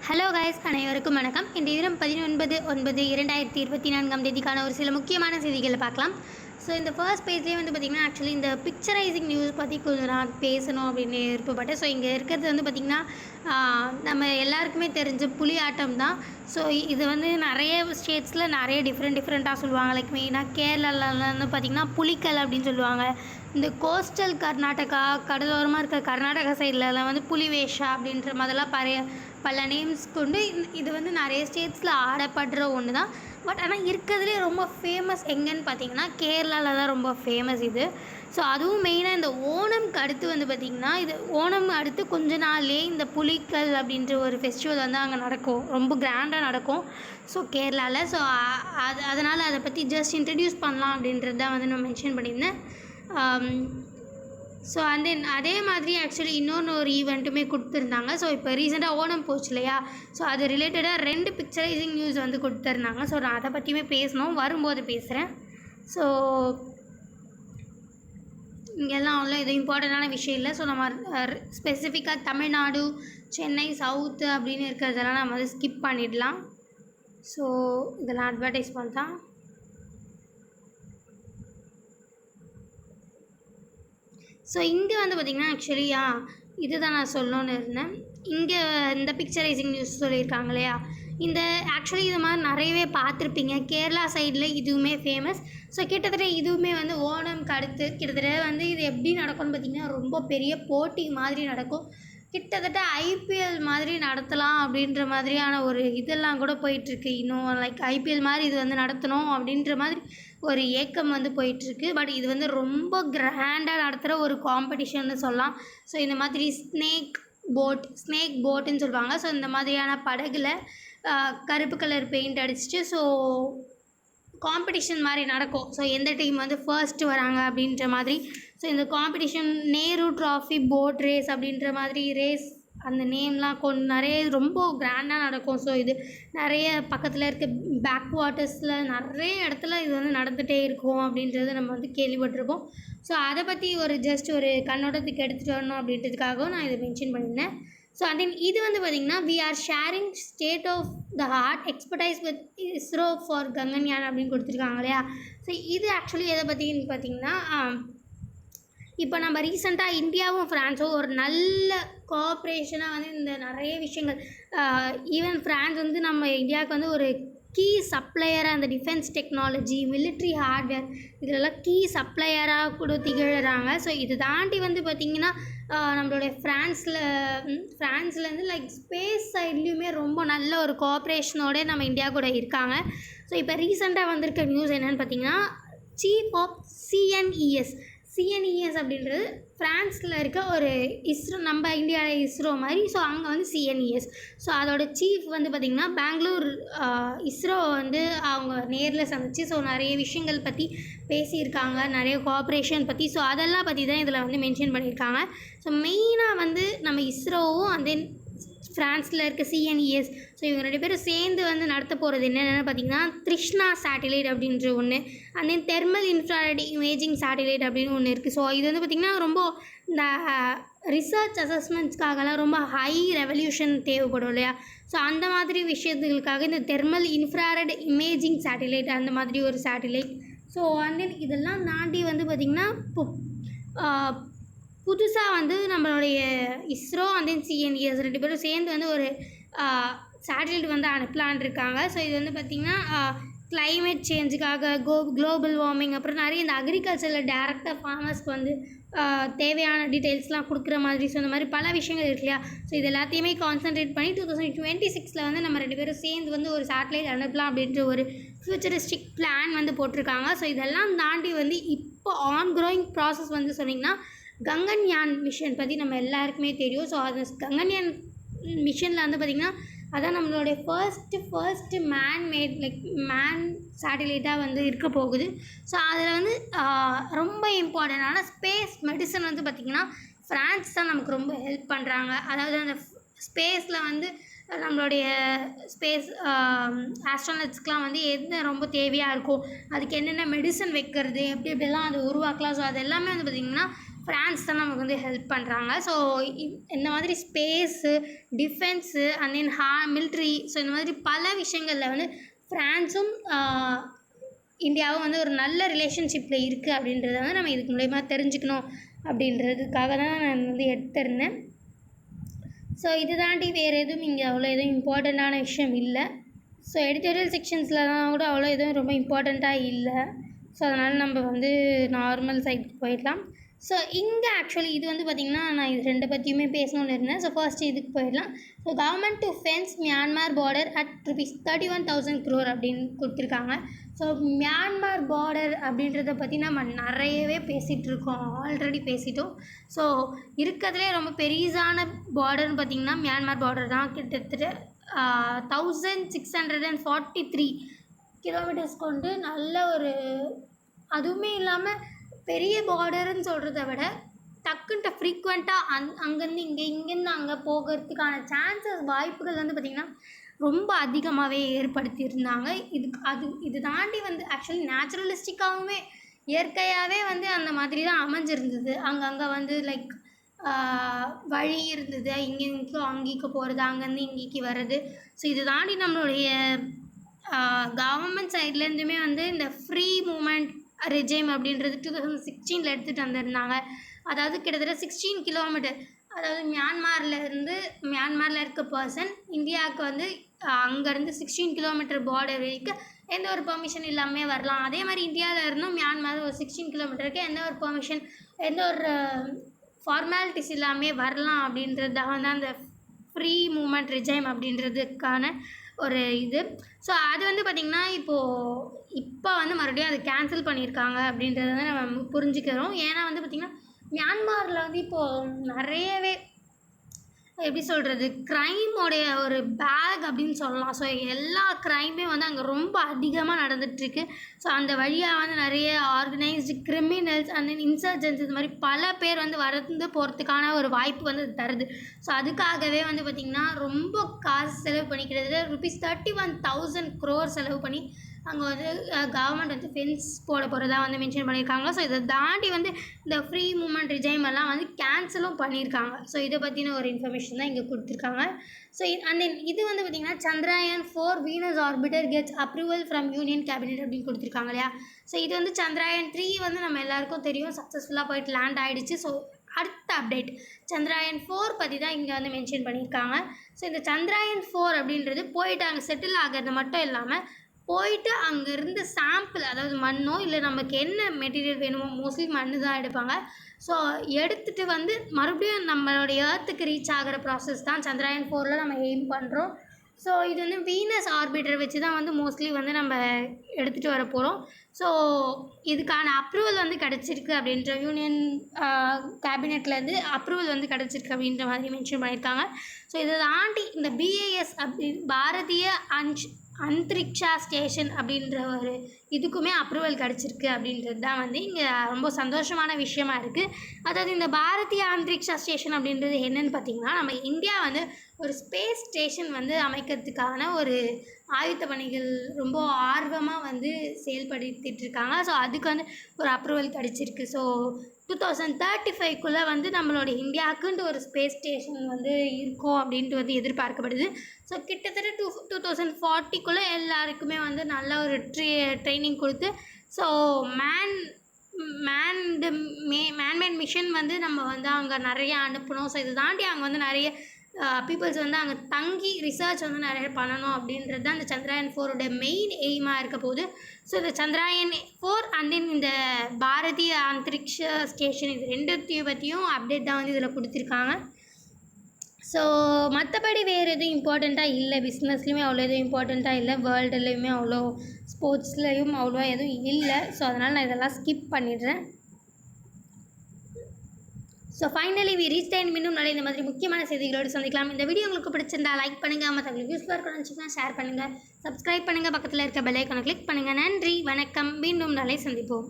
Hello guys, அனைவருக்கும் வணக்கம். இந்த தினம் 19/9/2024 ஒரு சில முக்கியமான செய்திகளை பார்க்கலாம். ஸோ இந்த ஃபர்ஸ்ட் பேஜ்லேயே பார்த்திங்கன்னா ஆக்சுவலி இந்த பிக்சரைசிங் நியூஸ் பற்றி கொஞ்சம் நான் பேசணும் அப்படின்னு விருப்பப்பட்டேன். ஸோ இங்கே இருக்கிறது பார்த்திங்கன்னா நம்ம எல்லாருக்குமே தெரிஞ்ச புலி ஆட்டம் தான். ஸோ இது நிறைய ஸ்டேட்ஸில் நிறைய டிஃப்ரெண்ட்டாக சொல்லுவாங்க. லைக் மெயினாக கேரளாவில் பார்த்திங்கன்னா புலிக்கல் அப்படின்னு சொல்லுவாங்க. இந்த கோஸ்டல் கர்நாடகா, கடலோரமாக இருக்க கர்நாடகா சைட்லலாம் புலிவேஷா அப்படின்ற மாதிரிலாம் பல நேம்ஸ் கொண்டு இது நிறைய ஸ்டேட்ஸில் ஆடப்படுற ஒன்று தான். பட் ஆனால் இருக்கிறதுலே ரொம்ப ஃபேமஸ் எங்கேன்னு பார்த்தீங்கன்னா கேரளாவில் தான் ரொம்ப ஃபேமஸ் இது. ஸோ அதுவும் மெயினாக இந்த ஓணம்க்கு அடுத்து பார்த்திங்கன்னா இது ஓணம் அடுத்து கொஞ்ச நாள்லேயே இந்த புலிக்கல் அப்படின்ற ஒரு ஃபெஸ்டிவல் அங்கே நடக்கும். ரொம்ப கிராண்டாக நடக்கும் ஸோ கேரளாவில். ஸோ அதனால் அதை பற்றி ஜஸ்ட் இன்ட்ரடியூஸ் பண்ணலாம் அப்படின்றது தான் நான் மென்ஷன் பண்ணியிருந்தேன். ஸோ அதே மாதிரி ஆக்சுவலி இன்னொரு ஈவெண்ட்டுமே கொடுத்துருந்தாங்க. ஸோ இப்போ ரீசெண்டாக ஓணம் போச்சு இல்லையா, ஸோ அது ரிலேட்டடாக 2 பிக்சரைசிங் நியூஸ் கொடுத்துருந்தாங்க. ஸோ நான் அதை பற்றியுமே பேசணும், வரும்போது பேசுகிறேன். ஸோ இங்கெல்லாம் அவ்வளோ இது இம்பார்ட்டண்ட்டான விஷயம் இல்லை. ஸோ நம்ம ஸ்பெசிஃபிக்காக தமிழ்நாடு, சென்னை, சவுத்து அப்படின்னு இருக்கிறதெல்லாம் நம்ம ஸ்கிப் பண்ணிடலாம். ஸோ இதெல்லாம் அட்வர்டைஸ்மெண்ட் தான். ஸோ இங்கே பார்த்திங்கன்னா ஆக்சுவலி இது தான் நான் சொல்லணுன்னு இருந்தேன். இங்கே இந்த பிக்சரைசிங் நியூஸ் சொல்லியிருக்காங்க இல்லையா, இந்த ஆக்சுவலி இது மாதிரி நிறையவே பார்த்துருப்பீங்க. கேரளா சைடில் இதுவுமே ஃபேமஸ். ஸோ கிட்டத்தட்ட இதுவுமே ஓணம்க்கு அடுத்து கிட்டத்தட்ட இது எப்படி நடக்கும்னு பார்த்திங்கன்னா ரொம்ப பெரிய போட்டி மாதிரி நடக்கும். கிட்டத்தட்ட ஐபிஎல் மாதிரி நடத்தலாம் அப்படின்ற மாதிரியான ஒரு இதெல்லாம் கூட போயிட்டுருக்கு. இன்னும் லைக் ஐபிஎல் மாதிரி இது நடத்தணும் அப்படின்ற மாதிரி ஒரு ஏக்கம் போயிட்டுருக்கு. பட் இது ரொம்ப கிராண்டாக நடத்துகிற ஒரு காம்படிஷன்னு சொல்லலாம். ஸோ இந்த மாதிரி ஸ்னேக் போட்டுன்னு சொல்லுவாங்க. ஸோ இந்த மாதிரியான படகுல கருப்பு கலர் பெயிண்ட் அடிச்சுட்டு ஸோ காம்படிஷன் மாதிரி நடக்கும். ஸோ எந்த டீம் ஃபர்ஸ்ட்டு வராங்க அப்படின்ற மாதிரி. ஸோ இந்த competition Nehru trophy boat race அப்படின்ற மாதிரி ரேஸ் அந்த நேம்லாம் நிறைய ரொம்ப கிராண்டாக நடக்கும். ஸோ இது நிறைய பக்கத்தில் இருக்க பேக் வாட்டர்ஸில் நிறைய இடத்துல இது நடந்துகிட்டே இருக்கும் அப்படின்றது நம்ம கேள்விப்பட்டிருக்கோம். ஸோ அதை பற்றி ஜஸ்ட் ஒரு கண்ணோட்டத்துக்கு எடுத்துகிட்டு வரணும் அப்படின்றதுக்காகவும் நான் இதை மென்ஷன் பண்ணியிருந்தேன். ஸோ இது பார்த்திங்கன்னா we are sharing state of the art expertise with ISRO for Gaganyaan அப்படின்னு கொடுத்துருக்காங்க இல்லையா. ஸோ இது ஆக்சுவலி எதை பற்றின்னு பார்த்திங்கன்னா இப்போ நம்ம ரீசெண்டாக இந்தியாவும் ஃப்ரான்ஸும் ஒரு நல்ல கோஆப்ரேஷனாக இந்த நிறைய விஷயங்கள் ஈவன் ஃப்ரான்ஸ் நம்ம இந்தியாவுக்கு ஒரு கீ சப்ளையராக அந்த டிஃபென்ஸ் டெக்னாலஜி, மிலிட்ரி ஹார்ட்வேர் இதிலெல்லாம் கீ சப்ளையராக கூட திகழ்கிறாங்க. ஸோ இது தாண்டி பார்த்திங்கன்னா நம்மளுடைய ஃப்ரான்ஸ்லேருந்து லைக் ஸ்பேஸ் சைட்லேயுமே ரொம்ப நல்ல ஒரு கோஆப்ரேஷனோட நம்ம இந்தியா கூட இருக்காங்க. ஸோ இப்போ ரீசெண்டாக வந்திருக்க நியூஸ் என்னென்னு பார்த்திங்கன்னா சீஃப் ஆஃப் சிஎன்இஎஸ் அப்படின்றது ஃப்ரான்ஸில் இருக்க ஒரு இஸ்ரோ, நம்ம இந்தியாவில் இஸ்ரோ மாதிரி. ஸோ அங்கே சிஎன்இஎஸ். ஸோ அதோட சீஃப் பார்த்திங்கன்னா பெங்களூர் இஸ்ரோ அவங்க நேரில் சந்திச்சு ஸோ நிறைய விஷயங்கள் பற்றி பேசியிருக்காங்க, நிறைய கோஆப்ரேஷன் பற்றி. ஸோ அதெல்லாம் பற்றி தான் இதில் மென்ஷன் பண்ணியிருக்காங்க. ஸோ மெயினாக நம்ம இஸ்ரோவும் ஃப்ரான்ஸில் இருக்க சிஎன்இஎஸ் ஸோ இவங்க 2 பேரும் சேர்ந்து நடத்த போகிறது என்னென்னு பார்த்திங்கன்னா த்ரிஷ்ணா சேட்டிலைட் அப்படின்ற ஒன்று, தெர்மல் இன்ஃப்ராரெட் இமேஜிங் சேட்டிலைட் அப்படின்னு ஒன்று இருக்குது. ஸோ இது பார்த்திங்கன்னா ரொம்ப இந்த ரிசர்ச் அசஸ்மெண்ட்ஸ்க்காகலாம் ரொம்ப ஹை ரெவல்யூஷன் தேவைப்படும் இல்லையா. ஸோ அந்த மாதிரி விஷயத்துகளுக்காக இந்த தெர்மல் இன்ஃப்ராரெட் இமேஜிங் சேட்டிலைட் அந்த மாதிரி ஒரு சேட்டிலைட். ஸோ இதெல்லாம் தாண்டி பார்த்திங்கன்னா புதுசாக நம்மளுடைய இஸ்ரோ சிஎன்இஎஸ் 2 பேரும் சேர்ந்து ஒரு சேட்டலைட் அனுப்பலான் இருக்காங்க. ஸோ இது பார்த்திங்கன்னா கிளைமேட் சேஞ்சுக்காக குளோபல் வார்மிங் அப்புறம் நிறைய இந்த அக்ரிகல்ச்சரில் டேரெக்டாக ஃபார்மர்ஸ்க்கு தேவையான டீட்டெயில்ஸ்லாம் கொடுக்குற மாதிரி. ஸோ இந்த மாதிரி பல விஷயங்கள் இருக்கு இல்லையா. ஸோ இது எல்லாத்தையுமே கான்சன்ட்ரேட் பண்ணி 2026 நம்ம 2 பேரும் சேர்ந்து ஒரு சேட்டலைட் அனுப்பலாம் அப்படின்ற ஒரு ஃபியூச்சரிஸ்டிக் பிளான் போட்டிருக்காங்க. ஸோ இதெல்லாம் தாண்டி இப்போ ஆன்கோயிங் ப்ராசஸ் சொன்னிங்கன்னா கங்கன்யான் மிஷன் பற்றி நம்ம எல்லாருக்குமே தெரியும். ஸோ அது கங்கன்யான் மிஷனில் பார்த்திங்கன்னா அதான் நம்மளுடைய ஃபர்ஸ்ட்டு மேட் லைக் மேன் சேட்டிலைட்டாக இருக்க போகுது. ஸோ அதில் ரொம்ப இம்பார்ட்டண்ட்டான ஸ்பேஸ் மெடிசன் பார்த்திங்கன்னா ஃப்ரான்ஸ் தான் நமக்கு ரொம்ப ஹெல்ப் பண்ணுறாங்க. அதாவது அந்த ஸ்பேஸில் நம்மளுடைய ஸ்பேஸ் ஆஸ்ட்ரோனட்ஸ்க்கெலாம் வந்து என்ன ரொம்ப தேவையாக இருக்கும், அதுக்கு என்னென்ன மெடிசன் வைக்கிறது, எப்படி எப்படிலாம் அதை உருவாக்கலாம். ஸோ அது எல்லாமே வந்து பார்த்திங்கன்னா ஃப்ரான்ஸ் தான் நமக்கு வந்து ஹெல்ப் பண்ணுறாங்க. ஸோ இந்த மாதிரி space, defence and then military, so இந்த மாதிரி பல விஷயங்களில் வந்து ஃப்ரான்ஸும் இந்தியாவும் வந்து ஒரு நல்ல ரிலேஷன்ஷிப்பில் இருக்குது அப்படின்றத வந்து நம்ம இதுக்கு மூலயமா தெரிஞ்சுக்கணும் அப்படின்றதுக்காக தான் நான் வந்து எடுத்திருந்தேன். ஸோ இது தாண்டி வேறு எதுவும் இங்கே அவ்வளோ எதுவும் இம்பார்ட்டண்ட்டான விஷயம் இல்லை. ஸோ எடிட்டோரியல் செக்ஷன்ஸ்லலாம் கூட அவ்வளோ எதுவும் ரொம்ப இம்பார்ட்டண்ட்டாக இல்லை. ஸோ அதனால் நம்ம வந்து நார்மல் சைடுக்கு போயிடலாம். ஸோ இங்கே ஆக்சுவலி இது வந்து பார்த்திங்கன்னா நான் இது ரெண்டு பற்றியுமே பேசணும்னு இருந்தேன். ஸோ ஃபர்ஸ்ட்டு இதுக்கு போயிடலாம். So government to fence Myanmar border at ₹31,000 crore அப்படின்னு கொடுத்துருக்காங்க. ஸோ மியான்மர் பார்டர் அப்படின்றத பற்றி நம்ம நிறையவே பேசிகிட்ருக்கோம், ஆல்ரெடி பேசிட்டோம். ஸோ இருக்கிறதுலே ரொம்ப பெரிசான பார்டர்னு பார்த்திங்கன்னா மியான்மர் பார்டர் தான். கிட்டத்தட்ட 1643 கிலோமீட்டர்ஸ் கொண்டு நல்ல ஒரு, அதுவுமே இல்லாமல் பெரிய பார்டருன்னு சொல்கிறத விட டக்குன்ட்டு ஃப்ரீக்வெண்ட்டாக அங்கேருந்து இங்கேருந்து அங்கே போகிறதுக்கான சான்சஸ், வாய்ப்புகள் வந்து பார்த்திங்கன்னா ரொம்ப அதிகமாகவே ஏற்படுத்தியிருந்தாங்க. இது தாண்டி வந்து ஆக்சுவலி நேச்சுரலிஸ்டிக்காகவுமே இயற்கையாகவே வந்து அந்த மாதிரி தான் அமைஞ்சிருந்தது. அங்கங்கே வந்து லைக் வழி இருந்தது, இங்கேயும் அங்கேக்கு போகிறது, அங்கேருந்து இங்கேக்கு வர்றது. ஸோ இது தாண்டி நம்மளுடைய கவர்மெண்ட் சைட்லேருந்துமே வந்து இந்த ஃப்ரீ மூமெண்ட் ரெஜிம் அப்படின்றது 2016 எடுத்துகிட்டு வந்திருந்தாங்க. அதாவது கிட்டத்தட்ட 16 கிலோமீட்டர், அதாவது மியான்மரில் இருக்க பர்சன் இந்தியாவுக்கு வந்து அங்கேருந்து 16 கிலோமீட்டர் பார்டர் வரைக்கும் எந்த ஒரு பெர்மிஷன் இல்லாமல் வரலாம். அதே மாதிரி இந்தியாவில் இருந்தும் மியான்மர் ஒரு 16 கிலோமீட்டருக்கு எந்த ஒரு பெர்மிஷன், எந்த ஒரு ஃபார்மாலிட்டிஸ் இல்லாமல் வரலாம் அப்படின்றதாக வந்து அந்த ஃப்ரீ மூமெண்ட் ரெஜிம் அப்படின்றதுக்கான ஒரு இது. ஸோ அது வந்து பார்த்திங்கன்னா இப்போ வந்து மறுபடியும் அதை கேன்சல் பண்ணியிருக்காங்க அப்படின்றத வந்து நம்ம புரிஞ்சுக்கிறோம். ஏன்னா வந்து பார்த்திங்கன்னா மியான்மரில் வந்து இப்போது நிறையவே எப்படி சொல்கிறது, க்ரைமோடைய ஒரு பேக் அப்படின்னு சொல்லலாம். ஸோ எல்லா க்ரைமே வந்து அங்கே ரொம்ப அதிகமாக நடந்துகிட்ருக்கு. ஸோ அந்த வழியாக வந்து நிறைய organised criminals and then insurgence இது மாதிரி பல பேர் வந்து வரந்து போகிறதுக்கான ஒரு வாய்ப்பு வந்து தருது. ஸோ அதுக்காகவே வந்து பார்த்திங்கன்னா ரொம்ப காசு செலவு பண்ணிக்கிறது, ₹31,000 crore செலவு பண்ணி அங்கே வந்து கவர்மெண்ட் வந்து ஃபென்ஸ் போட போகிறதா வந்து மென்ஷன் பண்ணியிருக்காங்க. ஸோ இதை தாண்டி வந்து இந்த ஃப்ரீ மூமெண்ட் ரெஜிம் எல்லாம் வந்து கேன்சலும் பண்ணியிருக்காங்க. ஸோ இதை பற்றின ஒரு இன்ஃபர்மேஷன் தான் இங்கே கொடுத்துருக்காங்க. ஸோ அண்ட் தென் இது வந்து பார்த்திங்கன்னா Chandrayaan 4 Venus orbiter gets approval from union cabinet அப்படின்னு கொடுத்துருக்காங்க இல்லையா. ஸோ இது வந்து சந்திராயன் 3 வந்து நம்ம எல்லாருக்கும் தெரியும், சக்ஸஸ்ஃபுல்லாக போயிட்டு லேண்ட் ஆகிடுச்சு. ஸோ அடுத்த அப்டேட் சந்திராயன் 4 பற்றி தான் இங்கே வந்து மென்ஷன் பண்ணியிருக்காங்க. ஸோ இந்த சந்திராயன் 4 அப்படின்றது போயிட்டு அங்கே செட்டில் ஆகிறது மட்டும் இல்லாமல் போயிட்டு அங்கே இருந்த சாம்பிள், அதாவது மண்ணோ இல்லை நமக்கு என்ன மெட்டீரியல் வேணுமோ, மோஸ்ட்லி மண் தான் எடுப்பாங்க. ஸோ எடுத்துகிட்டு வந்து மறுபடியும் நம்மளுடைய ஏர்த்துக்கு ரீச் ஆகிற ப்ராசஸ் தான் சந்திராயன் 4ல் நம்ம எய்ம் பண்ணுறோம். ஸோ இது வந்து வீனஸ் ஆர்பிட்டர் வச்சு தான் வந்து மோஸ்ட்லி வந்து நம்ம எடுத்துகிட்டு வர போகிறோம். ஸோ இதுக்கான அப்ரூவல் வந்து கிடச்சிருக்கு அப்படின்ற யூனியன் கேபினெட்லேருந்து அப்ரூவல் வந்து கிடச்சிருக்கு அப்படின்ற மாதிரி மென்ஷன் பண்ணியிருக்காங்க. ஸோ இதை தாண்டி இந்த பிஏஎஸ் பாரதிய அந்தரிக்ஷா ஸ்டேஷன் அப்படின்ற ஒரு இதுக்குமே அப்ரூவல் கிடச்சிருக்கு அப்படின்றது தான் வந்து இங்கே ரொம்ப சந்தோஷமான விஷயமா இருக்குது. அதாவது இந்த பாரதிய அந்தரிக்ஷா ஸ்டேஷன் அப்படின்றது என்னென்னு பார்த்திங்கன்னா, நம்ம இந்தியா வந்து ஒரு ஸ்பேஸ் ஸ்டேஷன் வந்து அமைக்கிறதுக்கான ஒரு ஆயுத பணிகள் ரொம்ப ஆர்வமாக வந்து செயல்படுத்திகிட்ருக்காங்க. ஸோ அதுக்கு வந்து ஒரு அப்ரூவல் கிடச்சிருக்கு. ஸோ 2035 வந்து நம்மளோட இந்தியாவுக்குன்ட்டு ஒரு ஸ்பேஸ் ஸ்டேஷன் வந்து இருக்கும் அப்படின்ட்டு வந்து எதிர்பார்க்கப்படுது. ஸோ கிட்டத்தட்ட 2040 எல்லாருக்குமே வந்து நல்ல ஒரு ட்ரைனிங் கொடுத்து, ஸோ மேன்மேட் மிஷன் வந்து நம்ம வந்து அங்கே நிறைய அனுப்பணும். ஸோ இதை தாண்டி அங்கே வந்து நிறைய பீப்புள்ஸ் வந்து அங்கே தங்கி ரிசர்ச் வந்து நிறைய பண்ணணும் அப்படின்றது தான் இந்த சந்திராயன் 4 மெயின் எய்மாக இருக்க போகுது. ஸோ இந்த சந்திராயன் 4 அண்ட் தென் இந்த பாரதிய அந்தரிக்ஷ ஸ்டேஷன் இது ரெண்டுத்தையும் பற்றியும் அப்டேட் தான் வந்து இதில் கொடுத்துருக்காங்க. ஸோ மற்றபடி வேறு எதுவும் இம்பார்ட்டண்ட்டாக இல்லை, பிஸ்னஸ்லையுமே அவ்வளோ எதுவும் இம்பார்ட்டண்ட்டாக இல்லை, வேர்ல்டுலேயுமே அவ்வளோ ஸ்போர்ட்ஸ்லேயும் அவ்வளோ எதுவும் இல்லை. ஸோ அதனால் நான் இதெல்லாம் ஸ்கிப் பண்ணிடுறேன். So finally we reach time. இன்னும் நிறைய இந்த மாதிரி முக்கியமான செய்திகளோடு சந்திக்கலாம். இந்த வீடியோ உங்களுக்கு பிடிச்சிருந்தா லைக் பண்ணுங்கள், மற்றவங்களுக்கு யூஸ்ஃபுல்லாக இருக்கணும்னு நினச்சிங்கன்னா ஷேர் பண்ணுங்கள், சப்ஸ்கிரைப் பண்ணுங்கள், பக்கத்தில் இருக்க பெல் ஐக்கானை கிளிக் பண்ணுங்கள். நன்றி, வணக்கம், மீண்டும் நாளை சந்திப்போம்.